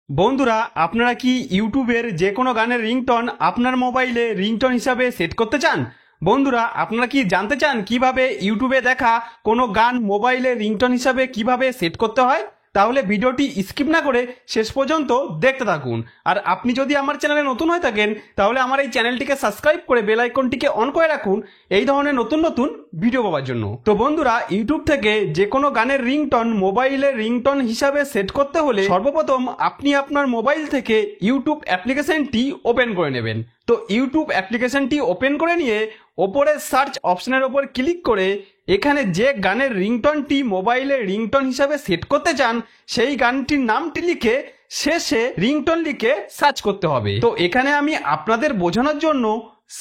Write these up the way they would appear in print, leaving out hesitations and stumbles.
বন্ধুরা, আপনারা কি ইউটিউবের যে কোনো গানের রিংটোন আপনার মোবাইলে রিংটোন হিসাবে সেট করতে চান? বন্ধুরা, আপনারা কি জানতে চান কিভাবে ইউটিউবে দেখা কোনো গান মোবাইলে রিংটোন হিসাবে কিভাবে সেট করতে হয়? তাহলে ভিডিওটি স্কিপ না করে শেষ পর্যন্ত দেখতে থাকুন। আর আপনি যদি আমার চ্যানেলে নতুন হয়ে থাকেন তাহলে আমার এই চ্যানেলটিকে সাবস্ক্রাইব করে বেল আইকনটিকে অন করে রাখুন এই ধরনের নতুন নতুন ভিডিও পাওয়ার জন্য। তো বন্ধুরা, ইউটিউব থেকে যে কোনো গানের রিংটোন মোবাইলে রিংটোন হিসাবে সেট করতে হলে সর্বপ্রথম আপনি আপনার মোবাইল থেকে ইউটিউব অ্যাপ্লিকেশনটি ওপেন করে নেবেন। তো ইউটিউব অ্যাপ্লিকেশনটি ওপেন করে নিয়ে ওপরে সার্চ অপশনের ওপর ক্লিক করে এখানে যে গানের রিংটোনটি মোবাইলে রিংটোন হিসাবে সেট করতে চান সেই গানটির নামটি লিখে শেষে রিংটোন লিখে সার্চ করতে হবে। তো এখানে আমি আপনাদের বোঝানোর জন্য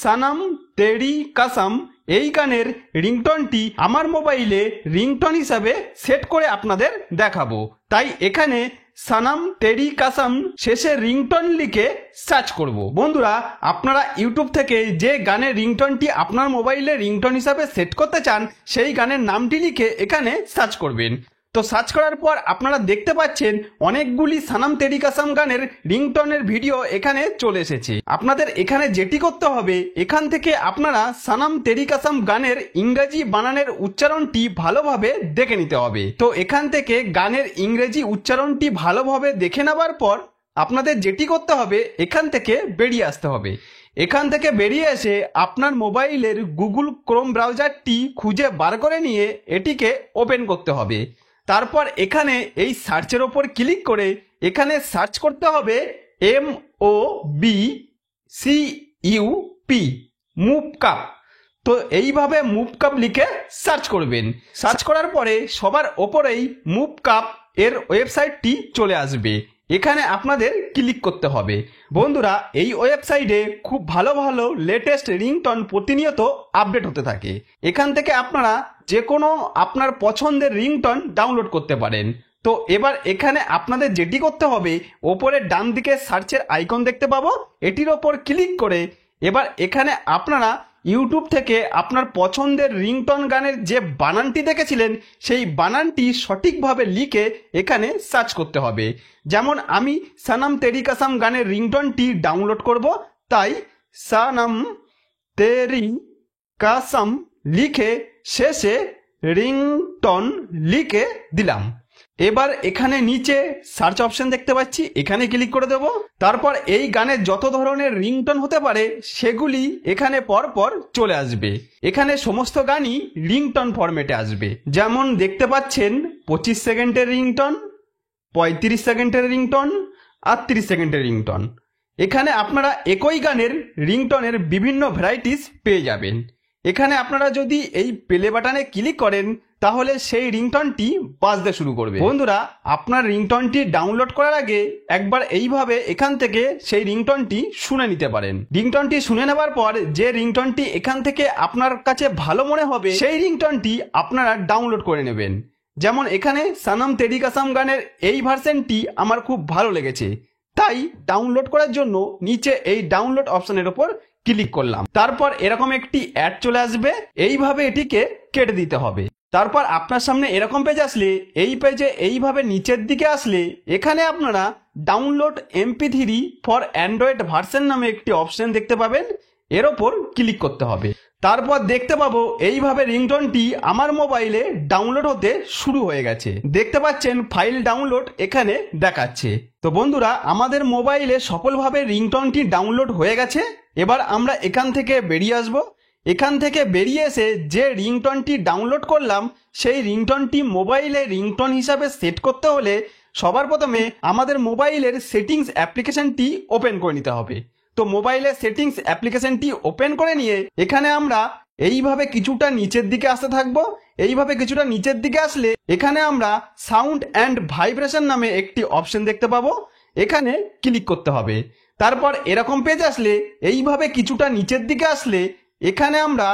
সনম তেরি কসম এই গানের রিংটোনটি আমার মোবাইলে রিংটোন হিসাবে সেট করে আপনাদের দেখাবো। তাই এখানে সনম তেরি কসম শেষে রিংটোন লিখে সার্চ করব। বন্ধুরা, আপনারা ইউটিউব থেকে যে গানের রিংটোনটি আপনার মোবাইলে রিংটোন হিসাবে সেট করতে চান সেই গানের নামটি লিখে এখানে সার্চ করবেন। তো সার্চ করার পর আপনারা দেখতে পাচ্ছেন অনেকগুলি সনম তেরি কসম গানের রিংটোনের ভিডিও এখানে চলে এসেছে। আপনাদের এখানে যেটি করতে হবে, এখান থেকে আপনারা সনম তেরি কসম গানের ইংরেজি বানানের উচ্চারণটি ভালোভাবে দেখে নিতে হবে। তো এখান থেকে গানের ইংরেজি উচ্চারণটি ভালোভাবে দেখে নেবার পর আপনাদের যেটি করতে হবে, এখান থেকে বেরিয়ে আসতে হবে। এখান থেকে বেরিয়ে এসে আপনার মোবাইলের গুগল ক্রোম ব্রাউজারটি খুঁজে বার করে নিয়ে এটিকে ওপেন করতে হবে। তারপর এখানে এই সার্চের ওপর ক্লিক করে এখানে সার্চ করতে হবে MOBCUP মুভকাপ। তো এইভাবে মুভকাপ লিখে সার্চ করবেন। সার্চ করার পরে সবার ওপরেই মুভকাপ এর ওয়েবসাইটটি চলে আসবে। এখানে আপনাদের ক্লিক করতে হবে। বন্ধুরা, এই ওয়েবসাইটে খুব ভালো ভালো লেটেস্ট রিংটোন প্রতিনিয়ত আপডেট হতে থাকে। এখান থেকে আপনারা যে কোনো আপনার পছন্দের রিংটোন ডাউনলোড করতে পারেন। তো এবার এখানে আপনাদের যেটি করতে হবে, ওপরে ডান দিকে সার্চের আইকন দেখতে পাবো, এটির ওপর ক্লিক করে এবার এখানে আপনারা ইউটিউব থেকে আপনার পছন্দের রিংটোন গানের যে বানানটি দেখেছিলেন সেই বানানটি সঠিকভাবে লিখে এখানে সার্চ করতে হবে। যেমন আমি সনম তেরি কসম গানের রিংটোনটি ডাউনলোড করব, তাই সনম তেরি কসম লিখে শেষে রিংটোন লিখে দিলাম। এবার এখানে নিচে সার্চ অপশন দেখতে পাচ্ছি, এখানে ক্লিক করে দেব। তারপর এই গানের যত ধরনের রিংটোন হতে পারে সেগুলি এখানে পরপর চলে আসবে। এখানে সমস্ত গানই রিংটোন ফরম্যাটে আসবে। যেমন দেখতে পাচ্ছেন 25 সেকেন্ডের রিংটোন, 35 সেকেন্ডের রিংটোন আর 30 সেকেন্ডের রিংটোন। এখানে আপনারা একই গানের রিংটোনের বিভিন্ন ভ্যারাইটিস পেয়ে যাবেন। এখানে আপনারা যদি এই প্লে বাটনে ক্লিক করেন তাহলে সেই রিংটোনটি বাজতে শুরু করবে। বন্ধুরা, আপনার রিংটোনটি ডাউনলোড করার আগে একবার এইভাবে এখান থেকে সেই রিংটোনটি শুনে নিতে পারেন। রিংটোনটি শুনে নেবার পর যে রিংটোনটি এখান থেকে আপনার কাছে ভালো মনে হবে সেই রিংটোনটি আপনারা ডাউনলোড করে নেবেন। যেমন এখানে সনম তেরি কসম গানের এই ভার্সনটি আমার খুব ভালো লেগেছে, তাই ডাউনলোড করার জন্য নিচে এই ডাউনলোড অপশনের উপর ক্লিক করলাম। তারপর এরকম একটি অ্যাড চলে আসবে, এইভাবে এটিকে কেটে দিতে হবে। তারপর আপনার সামনে এরকম পেজ আসলে এই পেজে এইভাবে নিচের দিকে আসলে এখানে আপনারা download MP3 for Android version নামে একটি অপশন দেখতে পাবেন, এর ওপর ক্লিক করতে হবে। তারপর দেখতে পাবো এইভাবে রিংটোনটি আমার মোবাইলে ডাউনলোড হতে শুরু হয়ে গেছে। দেখতে পাচ্ছেন ফাইল ডাউনলোড এখানে দেখাচ্ছে। তো বন্ধুরা, আমাদের মোবাইলে সফলভাবে রিংটোনটি ডাউনলোড হয়ে গেছে। এবার আমরা এখান থেকে বেরিয়ে আসব। এখান থেকে বেরিয়ে এসে যে রিংটোনটি ডাউনলোড করলাম সেই রিংটোনটি মোবাইলে রিংটোন হিসাবে সেট করতে হলে সবার প্রথমে আমাদের মোবাইলের সেটিংস অ্যাপ্লিকেশনটি ওপেন করে নিতে হবে। তো মোবাইলের সেটিংস অ্যাপ্লিকেশনটি ওপেন করে নিয়ে এখানে আমরা এইভাবে কিছুটা নিচের দিকে আসতে থাকবো। এইভাবে কিছুটা নিচের দিকে আসলে এখানে আমরা সাউন্ড অ্যান্ড ভাইব্রেশন নামে একটি অপশন দেখতে পাবো, এখানে ক্লিক করতে হবে। তারপর এরকম পেজ আসলে এইভাবে কিছুটা নিচের দিকে আসলে এখানে আমরা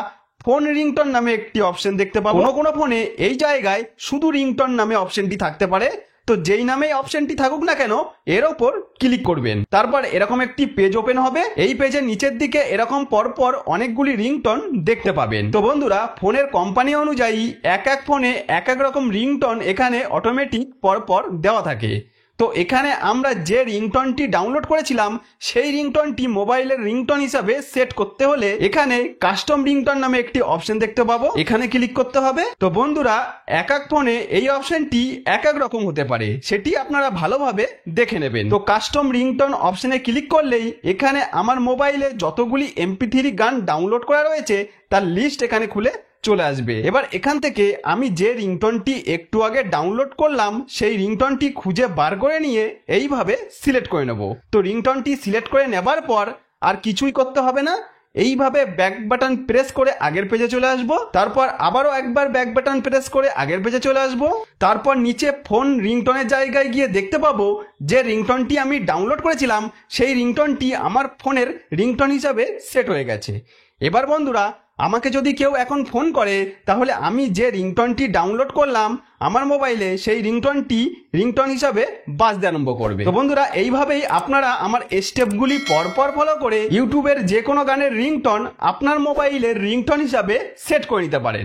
ফোন রিংটোন নামে একটি অপশন দেখতে পাবো। কোনো ফোনে এই জায়গায় শুধু রিংটোন নামে অপশনটি থাকতে পারে, তো যেই নামে অপশনটি থাকুক না কেন এর ওপর ক্লিক করবেন। তারপর এরকম একটি পেজ ওপেন হবে। এই পেজের নিচের দিকে এরকম পরপর অনেকগুলি রিংটোন দেখতে পাবেন। তো বন্ধুরা, ফোনের কোম্পানি অনুযায়ী এক এক ফোনে এক এক রকম রিংটোন এখানে অটোমেটিক পরপর দেওয়া থাকে। তো এখানে আমরা যে রিংটনটি ডাউনলোড করেছিলাম সেই রিংটনটি মোবাইলের রিংটন হিসাবে সেট করতে হলে এখানে কাস্টম রিংটন নামে একটি অপশন দেখতে পাবো, এখানে ক্লিক করতে হবে। তো বন্ধুরা, এক এক ফোনে এই অপশনটি এক এক রকম হতে পারে, সেটি আপনারা ভালোভাবে দেখে নেবেন। তো কাস্টম রিংটন অপশনে ক্লিক করলেই এখানে আমার মোবাইলে যতগুলি MP3 গান ডাউনলোড করা রয়েছে তার লিস্ট এখানে খুলে চলে আসবে। এবার এখান থেকে আমি যে রিংটনটি একটু আগে ডাউনলোড করলাম সেই রিংটনটি খুঁজে বার করে নিয়ে এইভাবে সিলেক্ট করে নেব। তো রিংটনটি সিলেক্ট করে নেবার পর আর কিছুই করতে হবে না, এইভাবে ব্যাক বাটন প্রেস করে আগের পেজে চলে আসব, তারপর আবারও একবার ব্যাক বাটন প্রেস করে আগের পেজে চলে আসব, তারপর নিচে ফোন রিংটনের জায়গায় গিয়ে দেখতে পাবো যে রিংটনটি আমি ডাউনলোড করেছিলাম সেই রিংটনটি আমার ফোনের রিংটন হিসাবে সেট হয়ে গেছে। এবার বন্ধুরা, আমাকে যদি কেউ এখন ফোন করে তাহলে আমি যে রিংটনটি ডাউনলোড করলাম আমার মোবাইলে সেই রিংটনটি রিংটন হিসাবে বাজতে আরম্ভ করবে। তো বন্ধুরা, এইভাবেই আপনারা আমার স্টেপগুলি পরপর ফলো করে ইউটিউবের যে কোনো গানের রিংটন আপনার মোবাইলের রিংটন হিসাবে সেট করে নিতে পারেন।